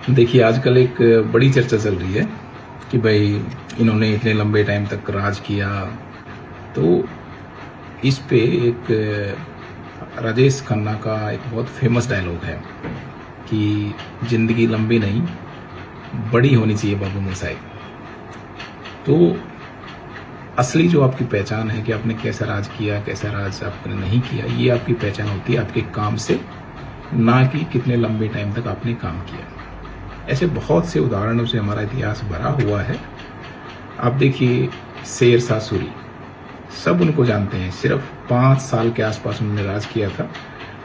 देखिए, आजकल एक बड़ी चर्चा चल रही है कि भाई इन्होंने इतने लंबे टाइम तक राज किया। तो इस पे एक राजेश खन्ना का एक बहुत फेमस डायलॉग है कि जिंदगी लंबी नहीं, बड़ी होनी चाहिए बाबू मोशाय। तो असली जो आपकी पहचान है कि आपने कैसा राज किया, कैसा राज आपने नहीं किया, ये आपकी पहचान होती है आपके काम से, ना कि कितने लंबे टाइम तक आपने काम किया। ऐसे बहुत से उदाहरणों से हमारा इतिहास भरा हुआ है। आप देखिए, शेर शाह सूरी, सब उनको जानते हैं। सिर्फ 5 साल के आसपास उन्होंने राज किया था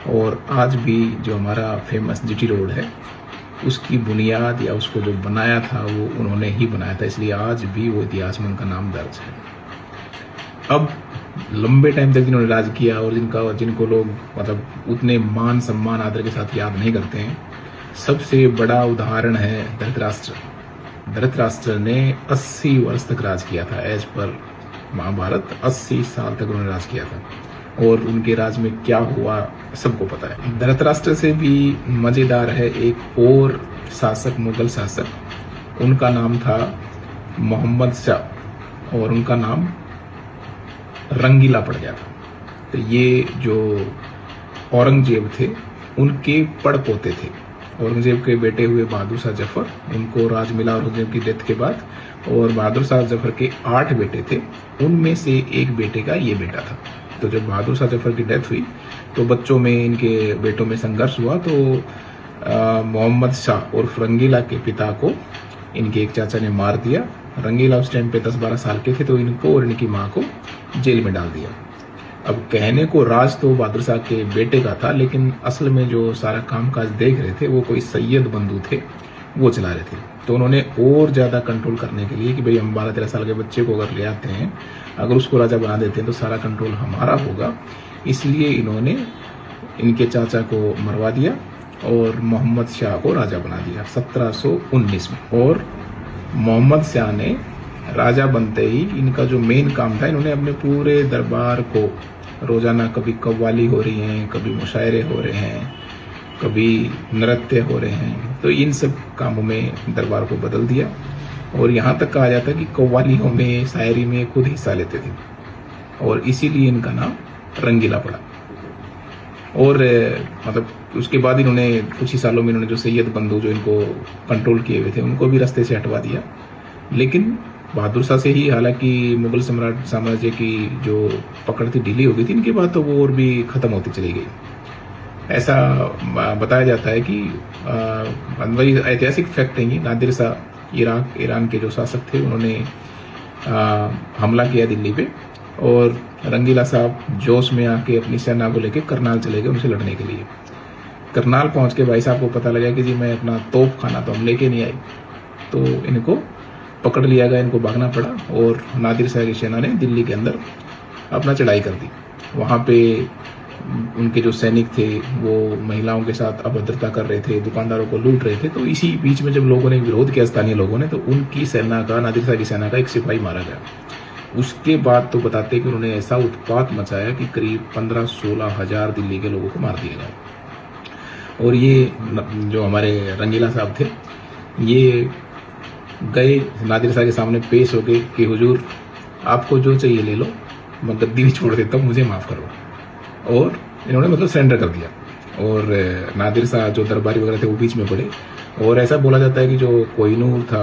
और आज भी जो हमारा फेमस जीटी रोड है, उसकी बुनियाद या उसको जो बनाया था वो उन्होंने ही बनाया था, इसलिए आज भी वो इतिहास में उनका नाम दर्ज है। अब लंबे टाइम तक जिन्होंने राज किया और जिनको लोग मतलब उतने मान सम्मान आदर के साथ याद नहीं करते हैं, सबसे बड़ा उदाहरण है धृतराष्ट्र। धृतराष्ट्र ने 80 वर्ष तक राज किया था। एज पर महाभारत 80 साल तक उन्होंने राज किया था और उनके राज में क्या हुआ सबको पता है। धृतराष्ट्र से भी मजेदार है एक और शासक, मुगल शासक, उनका नाम था मोहम्मद शाह और उनका नाम रंगीला पड़ गया था। तो ये जो औरंगजेब थे, उनके पड़पोते थे। औरंगजेब के बेटे हुए बहादुर शाह जफर, उनको राज मिला औरंगजेब की डेथ के बाद, और बहादुर शाह जफर के 8 बेटे थे, उनमें से एक बेटे का ये बेटा था। तो जब बहादुर शाह जफर की डेथ हुई तो बच्चों में, इनके बेटों में संघर्ष हुआ। तो मोहम्मद शाह और रंगीला के पिता को इनके एक चाचा ने मार दिया। रंगीला उस टाइम पे 10-12 साल के थे, तो इनको और इनकी माँ को जेल में डाल दिया। अब कहने को राज तो बहादुर शाह के बेटे का था, लेकिन असल में जो सारा कामकाज देख रहे थे वो कोई सैयद बंधु थे, वो चला रहे थे। तो उन्होंने और ज्यादा कंट्रोल करने के लिए कि भाई हम 12-13 साल के बच्चे को अगर ले आते हैं, अगर उसको राजा बना देते हैं तो सारा कंट्रोल हमारा होगा, इसलिए इन्होंने इनके चाचा को मरवा दिया और मोहम्मद शाह को राजा बना दिया 1719 में। और मोहम्मद शाह ने राजा बनते ही इनका जो मेन काम था, इन्होंने अपने पूरे दरबार को रोजाना, कभी कव्वाली हो रही हैं, कभी मुशायरे हो रहे हैं, कभी नृत्य हो रहे हैं, तो इन सब कामों में दरबार को बदल दिया। और यहाँ तक कहा जाता है कि कव्वालियों में, शायरी में खुद हिस्सा लेते थे और इसीलिए इनका नाम रंगीला पड़ा। और मतलब उसके बाद इन्होंने कुछ ही सालों में इन्होंने जो सैयद बंधु जो इनको कंट्रोल किए हुए थे, उनको भी रास्ते से हटवा दिया। लेकिन बहादुर शाह से ही, हालांकि मुगल साम्राज्य की जो पकड़ थी ढीली हो गई थी इनके बाद, तो वो और भी खत्म होती चली गई। ऐसा बताया जाता है कि वही ऐतिहासिक फैक्ट है, नादिर शाह ईरान के जो शासक थे, उन्होंने हमला किया दिल्ली पे और रंगीला साहब जोश में आके अपनी सेना को लेकर करनाल चले गए उनसे लड़ने के लिए। करनाल पहुंच के भाई साहब को पता लगा कि जी मैं अपना तोप खाना तो हम लेके नहीं आए, तो इनको पकड़ लिया गया, इनको भागना पड़ा और नादिर शाह की सेना ने दिल्ली के अंदर अपना चढ़ाई कर दी। वहाँ पे उनके जो सैनिक थे वो महिलाओं के साथ अभद्रता कर रहे थे, दुकानदारों को लूट रहे थे। तो इसी बीच में जब लोगों ने विरोध किया, स्थानीय लोगों ने, तो उनकी सेना का, नादिर शाह की सेना का एक सिपाही मारा गया। उसके बाद तो बताते हैं कि उन्होंने ऐसा उत्पात मचाया कि करीब 15-16 हजार दिल्ली के लोगों को मार दिया गया। और ये जो हमारे रंगीला साहब थे, ये गए नादिर शाह के सामने पेश हो गए कि हुजूर आपको जो चाहिए ले लो, मैं गद्दी भी छोड़ देता हूँ, मुझे माफ़ करो। और इन्होंने मतलब सरेंडर कर दिया। और नादिर शाह जो दरबारी वगैरह थे वो बीच में पड़े। और ऐसा बोला जाता है कि जो कोहिनूर था,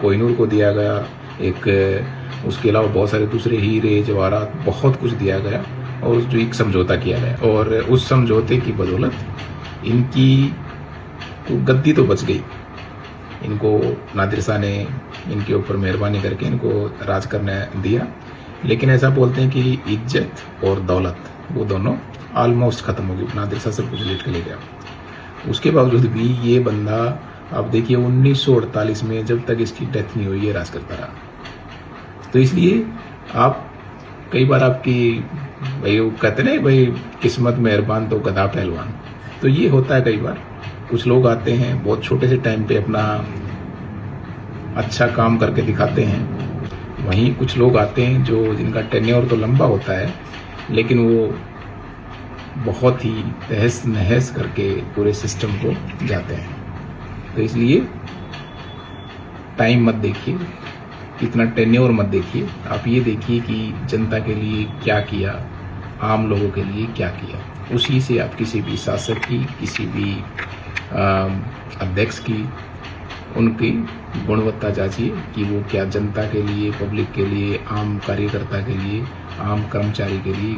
कोहिनूर को दिया गया एक, उसके अलावा बहुत सारे दूसरे हीरे जवाहरात, बहुत कुछ दिया गया और जो एक समझौता किया गया। और उस समझौते की बदौलत इनकी गद्दी तो बच गई। इनको नादिर शाह ने इनके ऊपर मेहरबानी करके इनको राज करने दिया। लेकिन ऐसा बोलते हैं कि इज्जत और दौलत वो दोनों ऑलमोस्ट खत्म हो गई। नादिर शाह सब कुछ लेट के ले गया। उसके बावजूद भी ये बंदा, आप देखिए 1948 में जब तक इसकी डेथ नहीं हुई, ये राज करता रहा। तो इसलिए आप कई बार आपकी, भाई वो कहते ना भाई किस्मत मेहरबान तो गधा पहलवान, तो ये होता है कई बार। कुछ लोग आते हैं बहुत छोटे से टाइम पे अपना अच्छा काम करके दिखाते हैं, वहीं कुछ लोग आते हैं जो जिनका टेन्योर तो लंबा होता है, लेकिन वो बहुत ही तहस नहस करके पूरे सिस्टम को जाते हैं। तो इसलिए टाइम मत देखिए, कितना टेन्योर मत देखिए, आप ये देखिए कि जनता के लिए क्या किया, आम लोगों के लिए क्या किया। उसी से आप किसी भी शासक की, किसी भी अध्यक्ष की, उनकी गुणवत्ता जांचिए कि वो क्या जनता के लिए, पब्लिक के लिए, आम कार्यकर्ता के लिए, आम कर्मचारी के लिए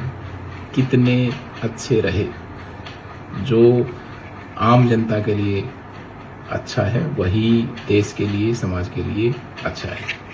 कितने अच्छे रहे। जो आम जनता के लिए अच्छा है वही देश के लिए, समाज के लिए अच्छा है।